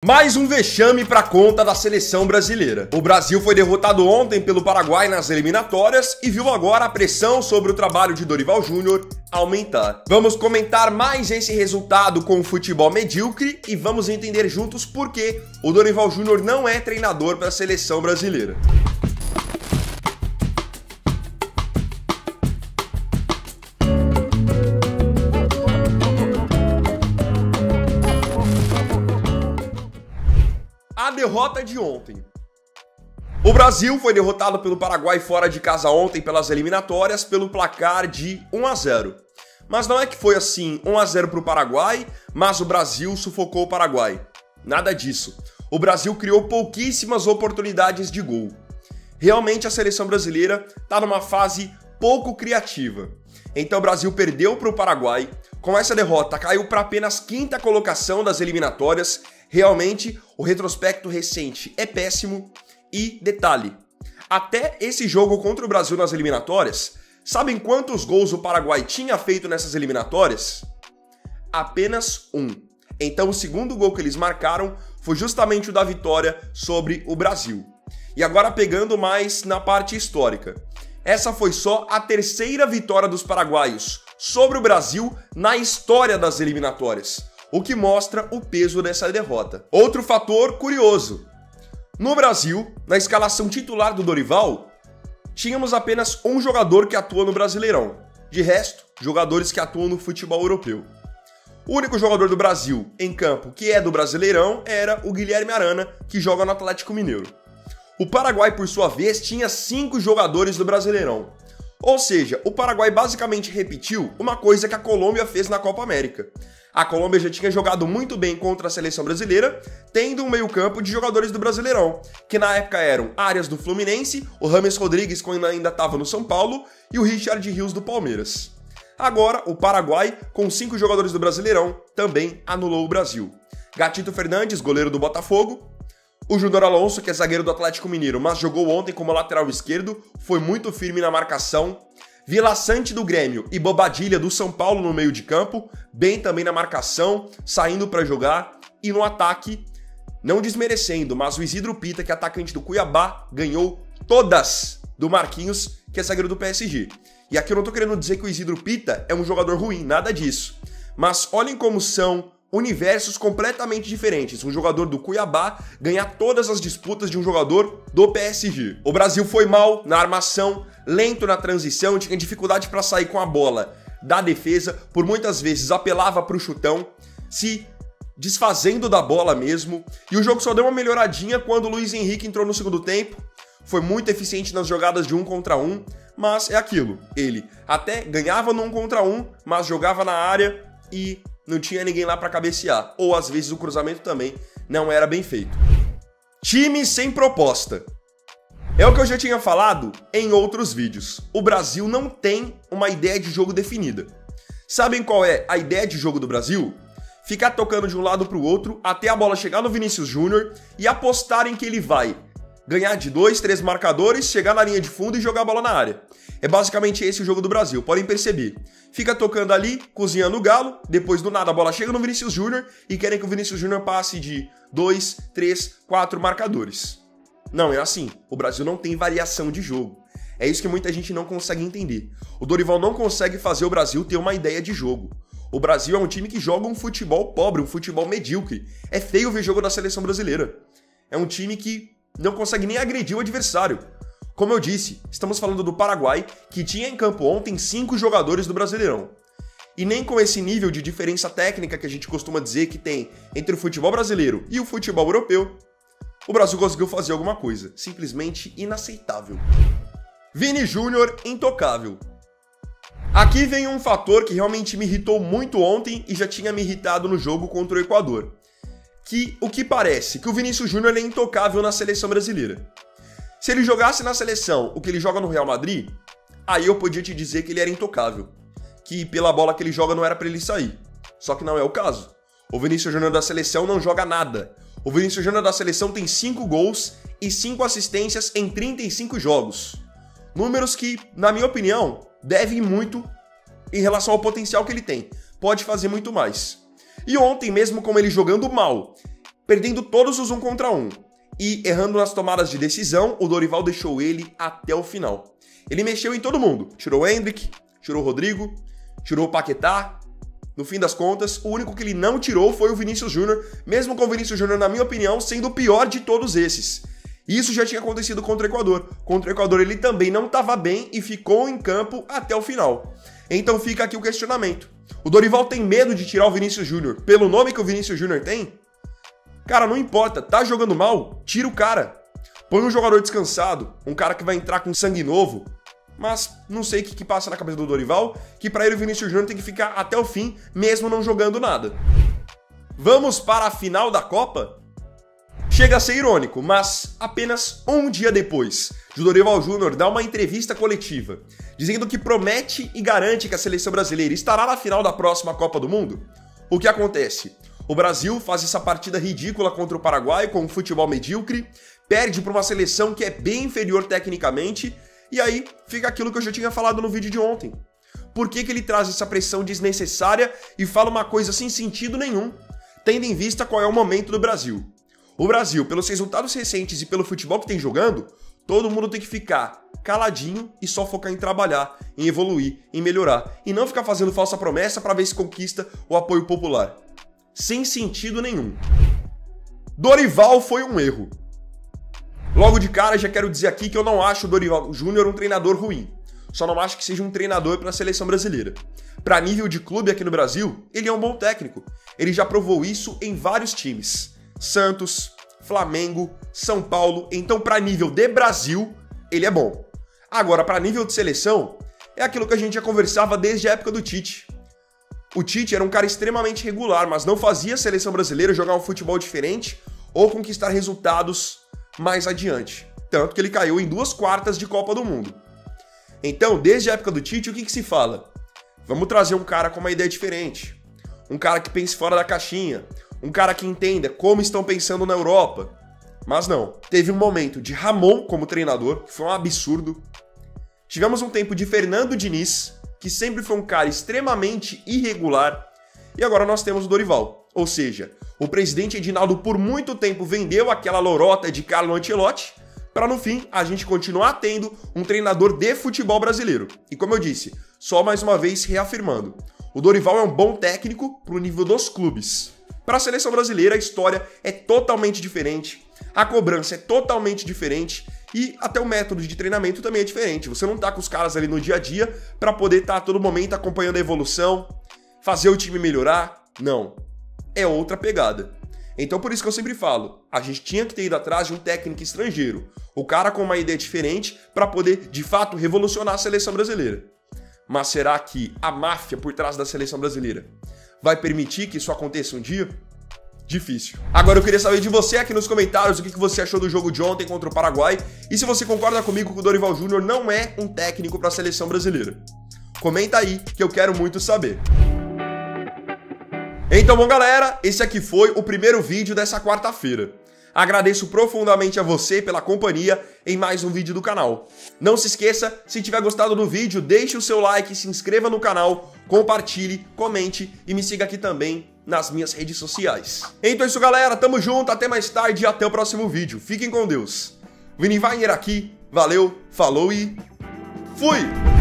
Mais um vexame para conta da seleção brasileira. O Brasil foi derrotado ontem pelo Paraguai nas eliminatórias e viu agora a pressão sobre o trabalho de Dorival Júnior aumentar. Vamos comentar mais esse resultado com o futebol medíocre e vamos entender juntos por que o Dorival Júnior não é treinador para a seleção brasileira. A derrota de ontem. O Brasil foi derrotado pelo Paraguai fora de casa ontem pelas eliminatórias pelo placar de 1-0. Mas não é que foi assim 1-0 para o Paraguai, mas o Brasil sufocou o Paraguai. Nada disso. O Brasil criou pouquíssimas oportunidades de gol. Realmente a seleção brasileira está numa fase pouco criativa. Então o Brasil perdeu para o Paraguai. Com essa derrota caiu para apenas quinta colocação das eliminatórias. Realmente, o retrospecto recente é péssimo e, detalhe, até esse jogo contra o Brasil nas eliminatórias, sabem quantos gols o Paraguai tinha feito nessas eliminatórias? Apenas um. Então o segundo gol que eles marcaram foi justamente o da vitória sobre o Brasil. E agora pegando mais na parte histórica. Essa foi só a terceira vitória dos paraguaios sobre o Brasil na história das eliminatórias. O que mostra o peso dessa derrota. Outro fator curioso. No Brasil, na escalação titular do Dorival, tínhamos apenas um jogador que atua no Brasileirão. De resto, jogadores que atuam no futebol europeu. O único jogador do Brasil em campo que é do Brasileirão era o Guilherme Arana, que joga no Atlético Mineiro. O Paraguai, por sua vez, tinha 5 jogadores do Brasileirão. Ou seja, o Paraguai basicamente repetiu uma coisa que a Colômbia fez na Copa América. A Colômbia já tinha jogado muito bem contra a seleção brasileira, tendo um meio-campo de jogadores do Brasileirão, que na época eram Arias do Fluminense, o James Rodrigues, quando ainda estava no São Paulo, e o Richard Rios do Palmeiras. Agora, o Paraguai, com 5 jogadores do Brasileirão, também anulou o Brasil. Gatito Fernandes, goleiro do Botafogo. O Júnior Alonso, que é zagueiro do Atlético Mineiro, mas jogou ontem como lateral esquerdo, foi muito firme na marcação. Vila Sante do Grêmio e Bobadilha do São Paulo no meio de campo, bem também na marcação, saindo para jogar. E no ataque, não desmerecendo, mas o Isidro Pita, que é atacante do Cuiabá, ganhou todas do Marquinhos, que é zagueiro do PSG. E aqui eu não tô querendo dizer que o Isidro Pita é um jogador ruim, nada disso. Mas olhem como são universos completamente diferentes. Um jogador do Cuiabá ganhar todas as disputas de um jogador do PSG. O Brasil foi mal na armação, lento na transição, tinha dificuldade para sair com a bola da defesa, por muitas vezes apelava para o chutão, se desfazendo da bola mesmo. E o jogo só deu uma melhoradinha quando o Luiz Henrique entrou no segundo tempo. Foi muito eficiente nas jogadas de 1 contra 1, mas é aquilo. Ele até ganhava no 1 contra 1, mas jogava na área e não tinha ninguém lá para cabecear, ou às vezes o cruzamento também não era bem feito. Time sem proposta. É o que eu já tinha falado em outros vídeos. O Brasil não tem uma ideia de jogo definida. Sabem qual é a ideia de jogo do Brasil? Ficar tocando de um lado para o outro até a bola chegar no Vinícius Júnior e apostarem que ele vai ganhar de 2, 3 marcadores, chegar na linha de fundo e jogar a bola na área. É basicamente esse o jogo do Brasil, podem perceber. Fica tocando ali, cozinhando o galo, depois do nada a bola chega no Vinícius Júnior e querem que o Vinícius Júnior passe de 2, 3, 4 marcadores. Não é assim, o Brasil não tem variação de jogo. É isso que muita gente não consegue entender. O Dorival não consegue fazer o Brasil ter uma ideia de jogo. O Brasil é um time que joga um futebol pobre, um futebol medíocre. É feio ver jogo da seleção brasileira. É um time que não consegue nem agredir o adversário. Como eu disse, estamos falando do Paraguai, que tinha em campo ontem 5 jogadores do Brasileirão. E nem com esse nível de diferença técnica que a gente costuma dizer que tem entre o futebol brasileiro e o futebol europeu, o Brasil conseguiu fazer alguma coisa. Simplesmente inaceitável. Vini Júnior, intocável. Aqui vem um fator que realmente me irritou muito ontem e já tinha me irritado no jogo contra o Equador. O que parece que o Vinícius Júnior é intocável na seleção brasileira. Se ele jogasse na seleção o que ele joga no Real Madrid, aí eu podia te dizer que ele era intocável. Que pela bola que ele joga não era para ele sair. Só que não é o caso. O Vinícius Júnior da seleção não joga nada. O Vinícius Júnior da seleção tem 5 gols e 5 assistências em 35 jogos. Números que, na minha opinião, devem muito em relação ao potencial que ele tem. Pode fazer muito mais. E ontem, mesmo com ele jogando mal, perdendo todos os 1 contra 1 e errando nas tomadas de decisão, o Dorival deixou ele até o final. Ele mexeu em todo mundo, tirou o Endrick, tirou o Rodrigo, tirou o Paquetá. No fim das contas, o único que ele não tirou foi o Vinícius Júnior, mesmo com o Vinícius Júnior, na minha opinião, sendo o pior de todos esses. E isso já tinha acontecido contra o Equador. Contra o Equador ele também não estava bem e ficou em campo até o final. Então fica aqui o questionamento. O Dorival tem medo de tirar o Vinícius Júnior pelo nome que o Vinícius Júnior tem? Cara, não importa, tá jogando mal? Tira o cara. Põe um jogador descansado, um cara que vai entrar com sangue novo. Mas não sei o que passa na cabeça do Dorival, que pra ele o Vinícius Júnior tem que ficar até o fim, mesmo não jogando nada. Vamos para a final da Copa? Chega a ser irônico, mas apenas um dia depois de Dorival Júnior dar uma entrevista coletiva, dizendo que promete e garante que a seleção brasileira estará na final da próxima Copa do Mundo, o que acontece? O Brasil faz essa partida ridícula contra o Paraguai com um futebol medíocre, perde para uma seleção que é bem inferior tecnicamente, e aí fica aquilo que eu já tinha falado no vídeo de ontem. Por que ele traz essa pressão desnecessária e fala uma coisa sem sentido nenhum, tendo em vista qual é o momento do Brasil? O Brasil, pelos resultados recentes e pelo futebol que tem jogando, todo mundo tem que ficar caladinho e só focar em trabalhar, em evoluir, em melhorar, e não ficar fazendo falsa promessa para ver se conquista o apoio popular. Sem sentido nenhum. Dorival foi um erro. Logo de cara, já quero dizer aqui que eu não acho o Dorival Júnior um treinador ruim. Só não acho que seja um treinador para a seleção brasileira. Para nível de clube aqui no Brasil, ele é um bom técnico. Ele já provou isso em vários times. Santos, Flamengo, São Paulo. Então, para nível de Brasil, ele é bom. Agora, para nível de seleção, é aquilo que a gente já conversava desde a época do Tite. O Tite era um cara extremamente regular, mas não fazia a seleção brasileira jogar um futebol diferente ou conquistar resultados mais adiante. Tanto que ele caiu em 2 quartas de Copa do Mundo. Então, desde a época do Tite, o que se fala? Vamos trazer um cara com uma ideia diferente. Um cara que pense fora da caixinha. Um cara que entenda como estão pensando na Europa. Mas não. Teve um momento de Ramon como treinador, que foi um absurdo. Tivemos um tempo de Fernando Diniz, que sempre foi um cara extremamente irregular. E agora nós temos o Dorival. Ou seja, o presidente Edinaldo por muito tempo vendeu aquela lorota de Carlo Ancelotti, para no fim a gente continuar tendo um treinador de futebol brasileiro. E como eu disse, só mais uma vez reafirmando, o Dorival é um bom técnico para o nível dos clubes. Para a seleção brasileira a história é totalmente diferente, a cobrança é totalmente diferente e até o método de treinamento também é diferente. Você não tá com os caras ali no dia a dia para poder estar a todo momento acompanhando a evolução, fazer o time melhorar. Não. É outra pegada. Então por isso que eu sempre falo, a gente tinha que ter ido atrás de um técnico estrangeiro, o cara com uma ideia diferente para poder de fato revolucionar a seleção brasileira. Mas será que a máfia por trás da seleção brasileira vai permitir que isso aconteça um dia? Difícil. Agora eu queria saber de você aqui nos comentários o que você achou do jogo de ontem contra o Paraguai e se você concorda comigo que o Dorival Júnior não é um técnico para a seleção brasileira. Comenta aí que eu quero muito saber. Então, bom galera, esse aqui foi o primeiro vídeo dessa quarta-feira. Agradeço profundamente a você pela companhia em mais um vídeo do canal. Não se esqueça, se tiver gostado do vídeo, deixe o seu like, se inscreva no canal, compartilhe, comente e me siga aqui também nas minhas redes sociais. Então é isso galera, tamo junto, até mais tarde e até o próximo vídeo. Fiquem com Deus. Vini Wagner aqui, valeu, falou e fui!